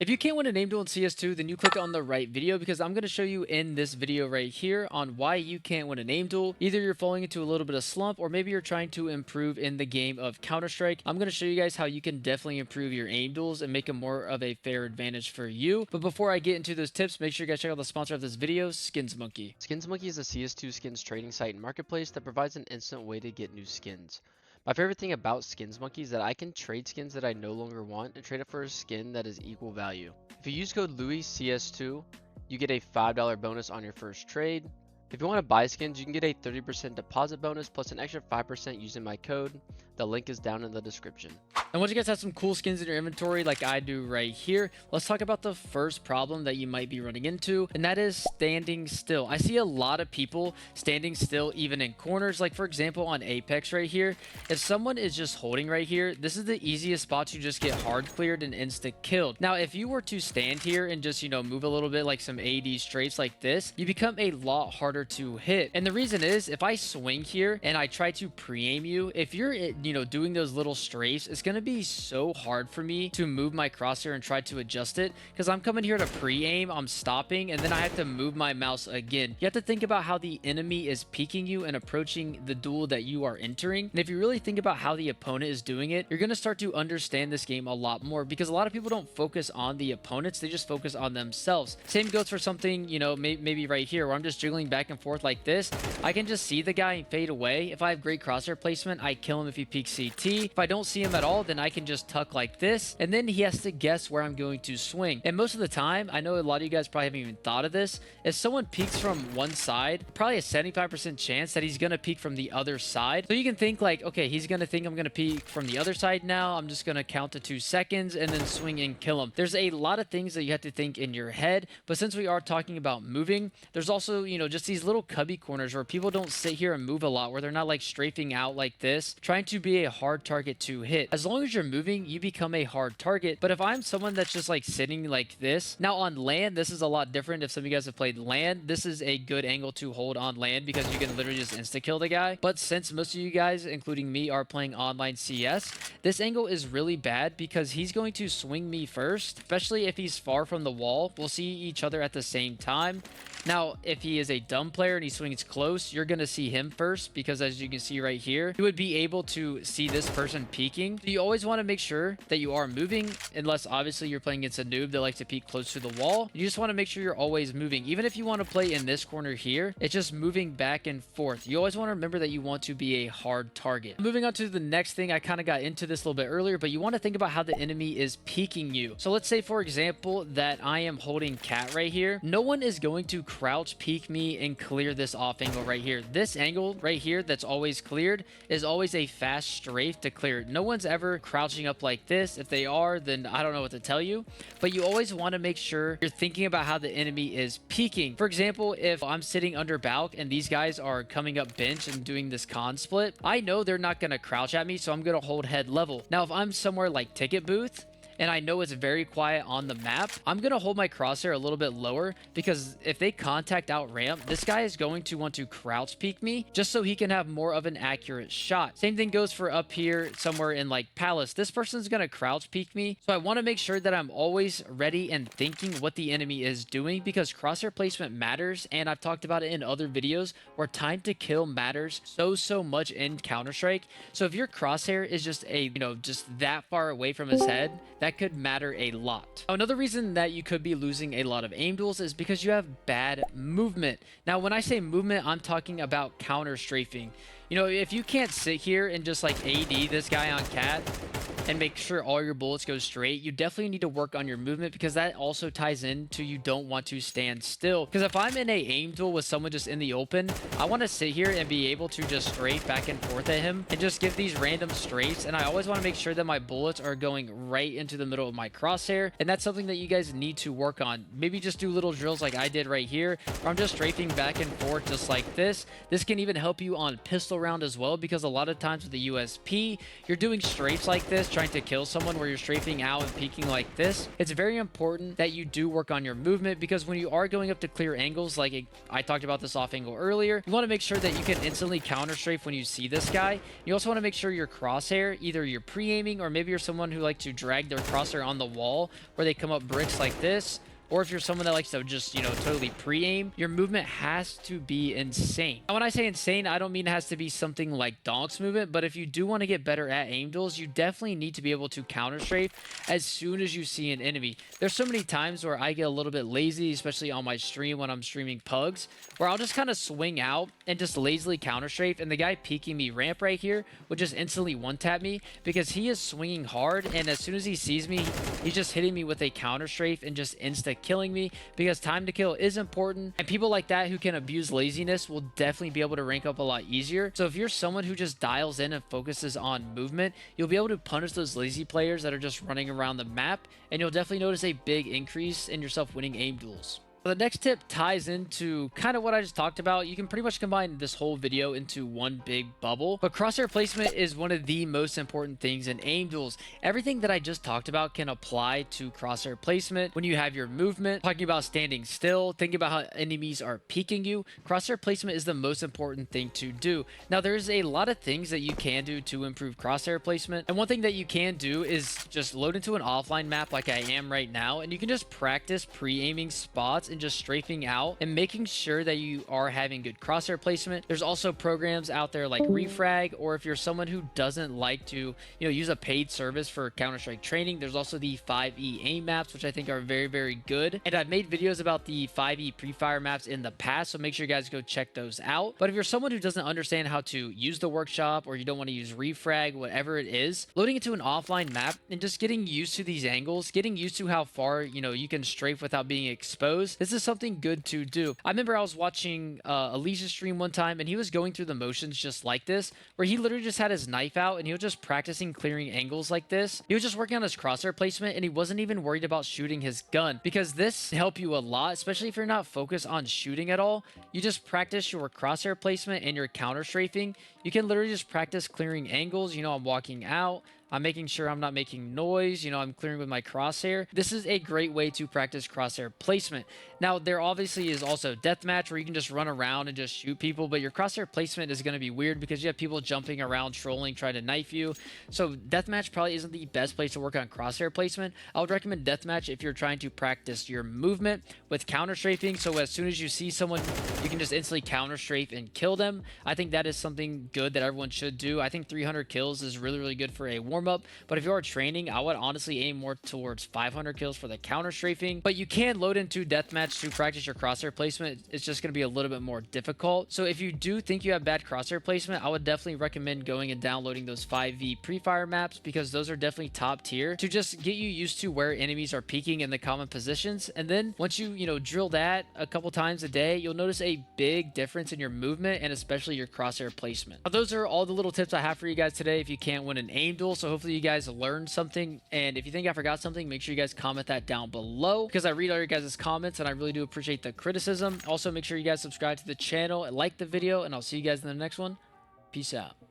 If you can't win a name duel in CS2, then you click on the right video because I'm going to show you in this video right here on why you can't win a name duel. Either you're falling into a little bit of slump or maybe you're trying to improve in the game of Counter-Strike. I'm going to show you guys how you can definitely improve your aim duels and make them more of a fair advantage for you. But before I get into those tips, make sure you guys check out the sponsor of this video, Skins Monkey. Skins Monkey is a CS2 skins trading site and marketplace that provides an instant way to get new skins. My favorite thing about Skins Monkey is that I can trade skins that I no longer want and trade it for a skin that is equal value. If you use code Louis CS2, you get a $5 bonus on your first trade. If you want to buy skins, you can get a 30% deposit bonus plus an extra 5% using my code. The link is down in the description. And once you guys have some cool skins in your inventory like I do right here, let's talk about the first problem that you might be running into, and that is standing still. I see a lot of people standing still even in corners. Like for example on Apex right here, if someone is just holding right here, this is the easiest spot to just get hard cleared and insta killed. Now if you were to stand here and just move a little bit like some AD strafes like this, you become a lot harder to hit. And the reason is if I swing here and I try to pre-aim you, if you're doing those little strafes, it's going to be so hard for me to move my crosshair and try to adjust it because I'm coming here to pre-aim, I'm stopping, and then I have to move my mouse again. You have to think about how the enemy is peeking you and approaching the duel that you are entering. And if you really think about how the opponent is doing it, you're going to start to understand this game a lot more because a lot of people don't focus on the opponents, they just focus on themselves. Same goes for something, maybe right here where I'm just jiggling back and forth like this. I can just see the guy and fade away. If I have great crosshair placement, I kill him if he peeks CT. If I don't see him at all, then I can just tuck like this, and then he has to guess where I'm going to swing. And most of the time, I know a lot of you guys probably haven't even thought of this, if someone peeks from one side, probably a 75% chance that he's going to peek from the other side. So you can think like, okay, he's going to think I'm going to peek from the other side now. I'm just going to count to 2 seconds and then swing and kill him. There's a lot of things that you have to think in your head, but since we are talking about moving, there's also, just these little cubby corners where people don't sit here and move a lot, where they're not like strafing out like this, trying to be a hard target to hit. As long as you're moving, you become a hard target. But if I'm someone that's just like sitting like this, now on land, this is a lot different. If some of you guys have played land, this is a good angle to hold on land because you can literally just insta kill the guy. But since most of you guys, including me, are playing online CS, this angle is really bad because he's going to swing me first, especially if he's far from the wall. We'll see each other at the same time. Now, if he is a dumb player and he swings close, you're going to see him first because as you can see right here, you would be able to see this person peeking. So you always want to make sure that you are moving, unless obviously you're playing against a noob that likes to peek close to the wall. You just want to make sure you're always moving. Even if you want to play in this corner here, it's just moving back and forth. You always want to remember that you want to be a hard target. Moving on to the next thing, I kind of got into this a little bit earlier, but you want to think about how the enemy is peeking you. So let's say, for example, that I am holding cat right here. No one is going to crouch peek me and clear this off angle right here. This angle right here that's always cleared is always a fast strafe to clear. No one's ever crouching up like this. If they are, then I don't know what to tell you, but you always want to make sure you're thinking about how the enemy is peeking. For example, if I'm sitting under balk and these guys are coming up bench and doing this con split, I know they're not going to crouch at me, so I'm going to hold head level. Now if I'm somewhere like ticket booth and I know it's very quiet on the map, I'm going to hold my crosshair a little bit lower because if they contact out ramp, this guy is going to want to crouch peek me just so he can have more of an accurate shot. Same thing goes for up here somewhere in like Palace. This person's going to crouch peek me, so I want to make sure that I'm always ready and thinking what the enemy is doing because crosshair placement matters, and I've talked about it in other videos where time to kill matters so much in Counter-Strike. So if your crosshair is just just that far away from his head, that could matter a lot. Now, another reason that you could be losing a lot of aim duels is because you have bad movement. Now, when I say movement, I'm talking about counter strafing. If you can't sit here and just like AD this guy on cat and make sure all your bullets go straight, you definitely need to work on your movement because that also ties into you don't want to stand still. Because if I'm in a aim duel with someone just in the open, I want to sit here and be able to just strafe back and forth at him and just give these random strafes. And I always want to make sure that my bullets are going right into the middle of my crosshair. And that's something that you guys need to work on. Maybe just do little drills like I did right here, where I'm just strafing back and forth just like this. This can even help you on pistol around as well, because a lot of times with the USP, you're doing strafes like this, trying to kill someone where you're strafing out and peeking like this. It's very important that you do work on your movement, because when you are going up to clear angles, like I talked about this off angle earlier, you want to make sure that you can instantly counter strafe when you see this guy. You also want to make sure your crosshair, either you're pre-aiming or maybe you're someone who likes to drag their crosshair on the wall where they come up bricks like this. Or if you're someone that likes to just, totally pre-aim, your movement has to be insane. Now, when I say insane, I don't mean it has to be something like Donk's movement, but if you do want to get better at aim duels, you definitely need to be able to counter strafe as soon as you see an enemy. There's so many times where I get a little bit lazy, especially on my stream when I'm streaming pugs, where I'll just kind of swing out and just lazily counter strafe, and the guy peeking me ramp right here would just instantly one-tap me because he is swinging hard, and as soon as he sees me, he's just hitting me with a counter strafe and just killing me, because time to kill is important, and people like that who can abuse laziness will definitely be able to rank up a lot easier. So if you're someone who just dials in and focuses on movement, you'll be able to punish those lazy players that are just running around the map, and you'll definitely notice a big increase in yourself winning aim duels. The next tip ties into kind of what I just talked about. You can pretty much combine this whole video into one big bubble, but crosshair placement is one of the most important things in aim duels. Everything that I just talked about can apply to crosshair placement. When you have your movement, talking about standing still, thinking about how enemies are peeking you, crosshair placement is the most important thing to do. Now, there's a lot of things that you can do to improve crosshair placement, and one thing that you can do is just load into an offline map like I am right now, and you can just practice pre-aiming spots and just strafing out and making sure that you are having good crosshair placement. There's also programs out there like Refrag, or if you're someone who doesn't like to, use a paid service for Counter-Strike training, there's also the 5e aim maps, which I think are very, very good. And I've made videos about the 5e pre-fire maps in the past, so make sure you guys go check those out. But if you're someone who doesn't understand how to use the workshop, or you don't want to use Refrag, whatever it is, loading into an offline map and just getting used to these angles, getting used to how far, you can strafe without being exposed, this is something good to do. I remember I was watching Alicia's stream one time, and he was going through the motions just like this, where he literally just had his knife out and he was just practicing clearing angles like this. He was just working on his crosshair placement, and he wasn't even worried about shooting his gun, because this can help you a lot, especially if you're not focused on shooting at all. You just practice your crosshair placement and your counter strafing. You can literally just practice clearing angles. I'm walking out, I'm making sure I'm not making noise, I'm clearing with my crosshair. This is a great way to practice crosshair placement. Now, there obviously is also deathmatch, where you can just run around and just shoot people, but your crosshair placement is going to be weird because you have people jumping around, trolling, trying to knife you. So deathmatch probably isn't the best place to work on crosshair placement. I would recommend deathmatch if you're trying to practice your movement with counter strafing, so as soon as you see someone, you can just instantly counter strafe and kill them. I think that is something good that everyone should do. I think 300 kills is really, really good for a warm-up, but if you are training, I would honestly aim more towards 500 kills for the counter strafing. But you can load into deathmatch to practice your crosshair placement. It's just going to be a little bit more difficult. So if you do think you have bad crosshair placement, I would definitely recommend going and downloading those 5v pre-fire maps, because those are definitely top tier to just get you used to where enemies are peeking in the common positions. And then once you drill that a couple times a day, you'll notice a big difference in your movement and especially your crosshair placement. Now, those are all the little tips I have for you guys today if you can't win an aim duel. So hopefully you guys learned something, and if you think I forgot something, make sure you guys comment that down below, because I read all your guys' comments and I really do appreciate the criticism. Also, make sure you guys subscribe to the channel and like the video, and I'll see you guys in the next one. Peace out.